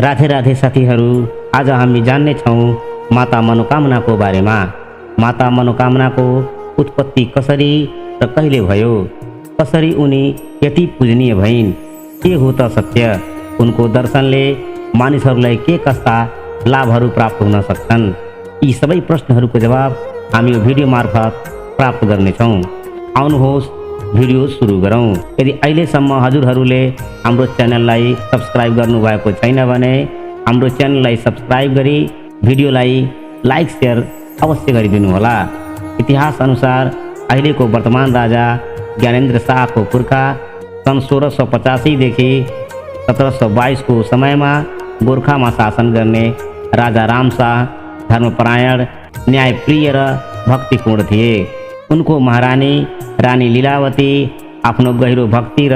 राधे राधे साथीहरू, आज हामी जान्नेछौँ माता मनोकामनाको बारेमा। माता मनोकामनाको उत्पत्ति कसरी र कहिले भयो, कसरी उनी यति पूजनीय भइन्, के हो त सत्य, उनको दर्शनले मानिसहरूलाई के कस्ता लाभहरू प्राप्त हुन सक्छन्, यी सबै प्रश्नहरूको जवाब हामी यो भिडियो मार्फत प्राप्त गर्नेछौँ। आउनुहोस् भिडियो सुरु गरौँ। यदि अहिलेसम्म हजुरहरूले हाम्रो च्यानललाई सब्सक्राइब गर्नुभएको छैन भने हाम्रो च्यानललाई सब्सक्राइब गरी भिडियोलाई लाइक सेयर अवश्य गरिदिनुहोला। इतिहास अनुसार अहिलेको वर्तमान राजा ज्ञानेन्द्र शाहको पुर्खा सन् 1685 देखि 1722 को समयमा गोर्खामा शासन गर्ने राजा राम शाह धर्मपरायण, न्यायप्रिय र भक्तिपूर्ण थिए। उनको महारानी रानी लीलावती आफ्नो गहिरो भक्ति र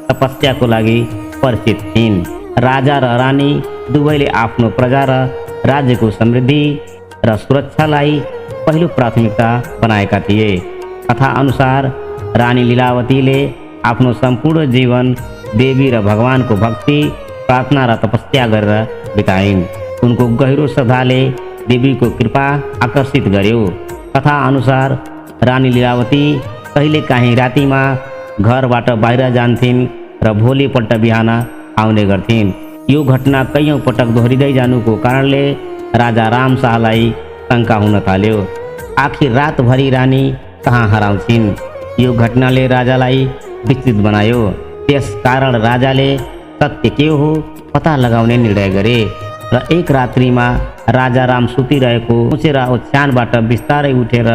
तपस्याको लागि परिचित थिइन्। राजा र रानी दुवैले आफ्नो प्रजा र राज्यको समृद्धि र सुरक्षालाई पहिलो प्राथमिकता बनाएका थिए। कथा अनुसार रानी लीलावतीले आफ्नो सम्पूर्ण जीवन देवी र भगवानको भक्ति, प्रार्थना र तपस्या गरेर बिताइन्। उनको गहिरो श्रद्धाले देवीको कृपा आकर्षित गर्यो। कथा अनुसार रानी लीलावती कहिलेकाहीँ रातिमा घरबाट बाहिर जान्थिन् र भोलिपल्ट बिहान आउने गर्थिन्। यो घटना कैयौँ पटक दोहोरिँदै जानुको कारणले राजा राम शाहलाई शङ्का हुन थाल्यो। आखिर रातभरि रानी कहाँ हराउँछिन्, यो घटनाले राजालाई विचलित बनायो। त्यस कारण राजाले सत्य के हो पत्ता लगाउने निर्णय गरे र एक रात्रिमा राजा राम सुतिरहेको सोचेर ओछ्यानबाट बिस्तारै उठेर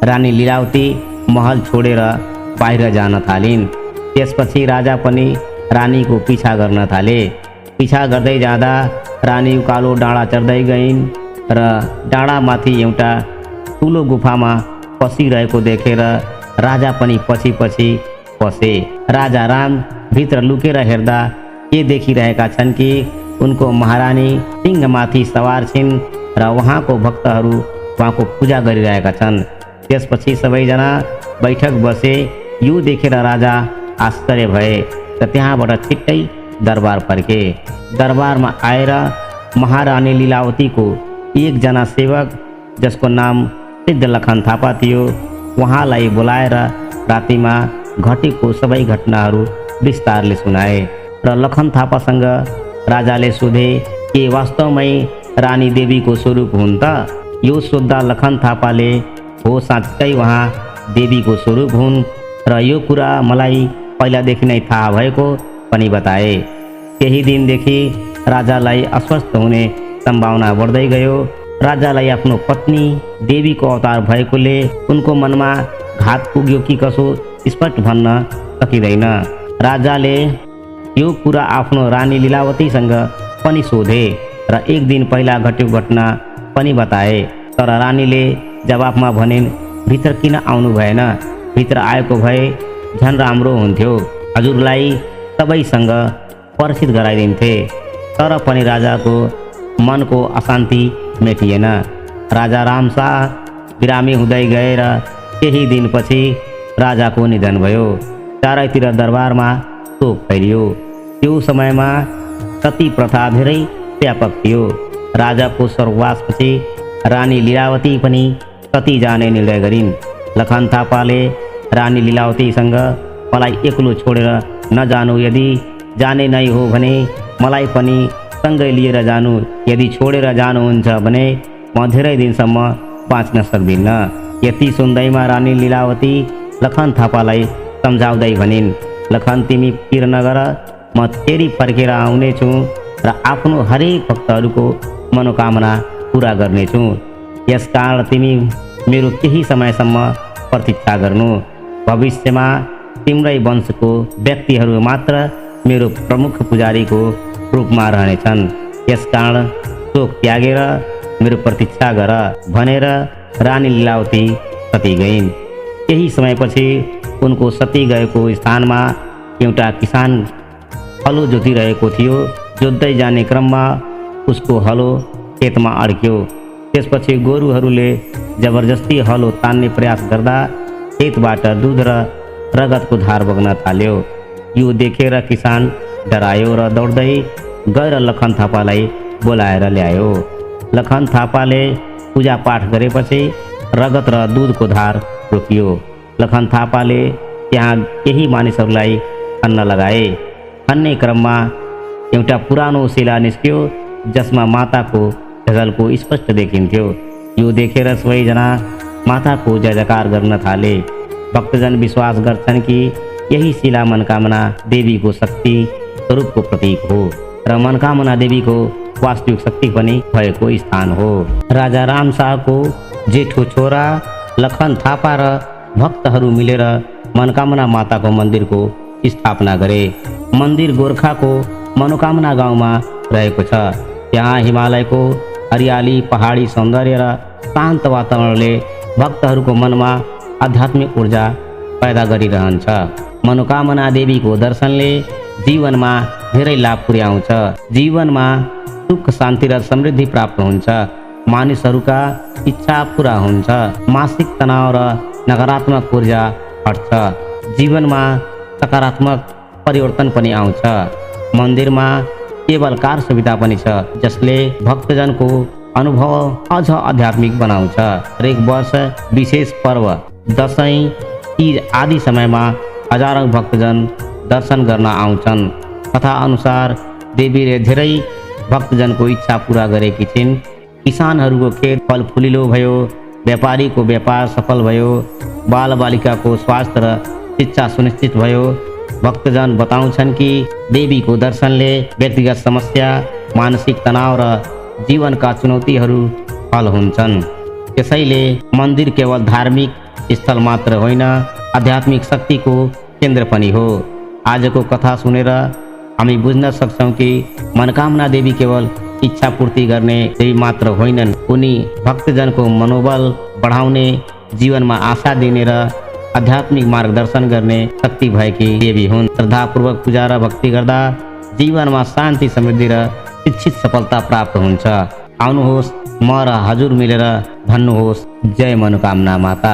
रानी लीलावती महल छोडेर बाहिर जान थालिन्। त्यसपछि राजा पनि रानीको पिछा गर्न थाले। पिछा गर्दै जाँदा रानी उकालो डाँडा चढ्दै गइन् र डाँडामाथि एउटा ठुलो गुफामा पसिरहेको देखेर राजा पनि पछि पछि पसे। राजा राम भित्र लुकेर हेर्दा के देखिरहेका छन् कि उनको महारानी सिंहमाथि सवार छिन् र उहाँको भक्तहरू उहाँको पूजा गरिरहेका छन्। त्यसपछि सबैजना बैठक बसे। यो देखेर राजा आश्चर्य भए र त्यहाँबाट छिट्टै दरबार फर्के। दरबारमा आएर महारानी लीलावतीको एकजना सेवक जसको नाम सिद्धलखन थापा थियो, उहाँलाई बोलाएर रातिमा घटेको सबै घटनाहरू विस्तारले सुनाए र लखन थापासँग राजाले सोधे के वास्तवमै रानी देवीको स्वरूप हुन् त? यो सोद्धा लखन थापाले हो साँच्चै उहाँ देवीको स्वरूप हुन् र यो कुरा मलाई पहिलादेखि नै थाहा भएको पनि बताए। केही दिनदेखि राजालाई अस्वस्थ हुने सम्भावना बढ्दै गयो। राजालाई आफ्नो पत्नी देवीको अवतार भएकोले उनको मनमा घात पुग्यो कि कसो स्पष्ट भन्न सकिँदैन। राजाले यो कुरा आफ्नो रानी लीलावतीसँग पनि सोधे र एक दिन पहिला घटेको घटना पनि बताए। तर रानीले जवाफमा भनिन्, भित्र किन आउनु भएन, भित्र आएको भए झन् राम्रो हुन्थ्यो, हजुरलाई सबैसँग परिचित गराइदिन्थे। तर पनि राजाको मनको अशान्ति मेटिएन। राजा राम शाह बिरामी हुँदै गए र केही दिनपछि राजाको निधन भयो। चारैतिर दरबारमा शोक फैलियो। त्यो समयमा सती प्रथा धेरै व्यापक थियो। राजाको स्वर्गवासपछि रानी लीलावती पनि सती जाने निर्णय गरिन्। लखन थापाले रानी लीलावतीसँग मलाई एक्लो छोडेर नजानु, यदि जाने नै हो भने मलाई पनि सँगै लिएर जानु, यदि छोडेर जानुहुन्छ भने म धेरै दिनसम्म बाँच्न सक्दिनँ। यति सुन्दैमा रानी लीलावती लखन थापालाई सम्झाउँदै भनिन्, लखन तिमी पिर नगर, म फेरि फर्केर आउनेछु र आफ्नो हरेक भक्तहरूको मनोकामना पुरा गर्नेछु। यसकारण तिमी मेरो केही समयसम्म प्रतीक्षा गर्नु। भविष्यमा तिम्रै वंशको व्यक्तिहरू मात्र मेरो प्रमुख पुजारीको रूपमा रहनेछन्। यसकारण शोक त्यागेर मेरो प्रतीक्षा गर भनेर रानी लीलावती सती गइन्। केही समयपछि उनको सती गएको स्थानमा एउटा किसान हलो जोतिरहेको थियो। जोत्दै जाने क्रममा उसको हलो खेतमा अड्क्यो। त्यसपछि गोरुहरूले जबरजस्ती हलो तान्ने प्रयास गर्दा खेतबाट दुध र रगतको धार बग्न थाल्यो। यो देखेर किसान डरायो र दौड्दै गएर लखन थापालाई बोलाएर ल्यायो। लखन थापाले पूजापाठ गरेपछि रगत र दुधको धार रोकियो। लखन थापाले त्यहाँ केही मानिसहरूलाई खन्न लगाए। खन्ने क्रममा एउटा पुरानो शिला निस्क्यो जसमा माताको ढल्को स्पष्ट देखिन्थ्यो। यो देखेर सबैजना माताको जय जयकार गर्न थाले। भक्तजन विश्वास गर्छन् कि यही शिला मनोकामना देवीको शक्ति स्वरूपको प्रतीक हो र मनोकामना देवीको वास्तविक शक्ति पनि भएको स्थान हो। राजा राम शाहको जेठो छोरा लखन थापा र भक्तहरू मिलेर मनोकामना माताको मन्दिरको स्थापना गरे। मन्दिर गोर्खाको मनोकामना गाउँमा रहेको छ। यहाँ हिमालयको हरियाली, पहाडी सौन्दर्य र शान्त वातावरणले भक्तहरूको मनमा आध्यात्मिक ऊर्जा पैदा गरिरहन्छ। मनोकामना देवीको दर्शनले जीवनमा धेरै लाभ पुर्याउँछ। जीवनमा सुख, शान्ति र समृद्धि प्राप्त हुन्छ। मानिसहरूका इच्छा पुरा हुन्छ। मानसिक तनाव र नकारात्मक ऊर्जा हट्छ। जीवनमा सकारात्मक परिवर्तन पनि आउँछ। मन्दिरमा केवल कार सुविधा पनि छ जसले भक्तजनको अनुभव अझ आध्यात्मिक बनाउँछ। हरेक वर्ष विशेष पर्व, दसैँ, तीज आदि समयमा हजारौं भक्तजन दर्शन गर्न आउँछन्। कथा अनुसार देवीले धेरै भक्तजनको इच्छा पूरा गरेकी छिन्। किसानहरूको खेत फलफुलिलो भयो, व्यापारीको व्यापार सफल भयो, बालबालिकाको स्वास्थ्य र शिक्षा सुनिश्चित भयो। भक्तजन बताउँछन् कि देवीको दर्शनले व्यक्तिगत समस्या, मानसिक तनाव र जीवनका चुनौतीहरू हल हुन्छन्। त्यसैले मन्दिर केवल धार्मिक स्थल मात्र होइन, आध्यात्मिक शक्तिको केन्द्र पनि हो। आजको कथा सुनेर हामी बुझ्न सक्छौँ कि मनोकामना देवी केवल इच्छा पूर्ति गर्ने देवी मात्र होइनन्, उनी भक्तजनको मनोबल बढाउने, जीवनमा आशा दिने र आध्यात्मिक मार्गदर्शन गर्ने शक्ति भएकी देवी हुन्। श्रद्धापूर्वक पूजा र भक्ति गर्दा जीवनमा शान्ति, समृद्धि र इच्छित सफलता प्राप्त हुन्छ। आउनुहोस् म र हजुर मिलेर भन्नुहोस् जय मनोकामना माता।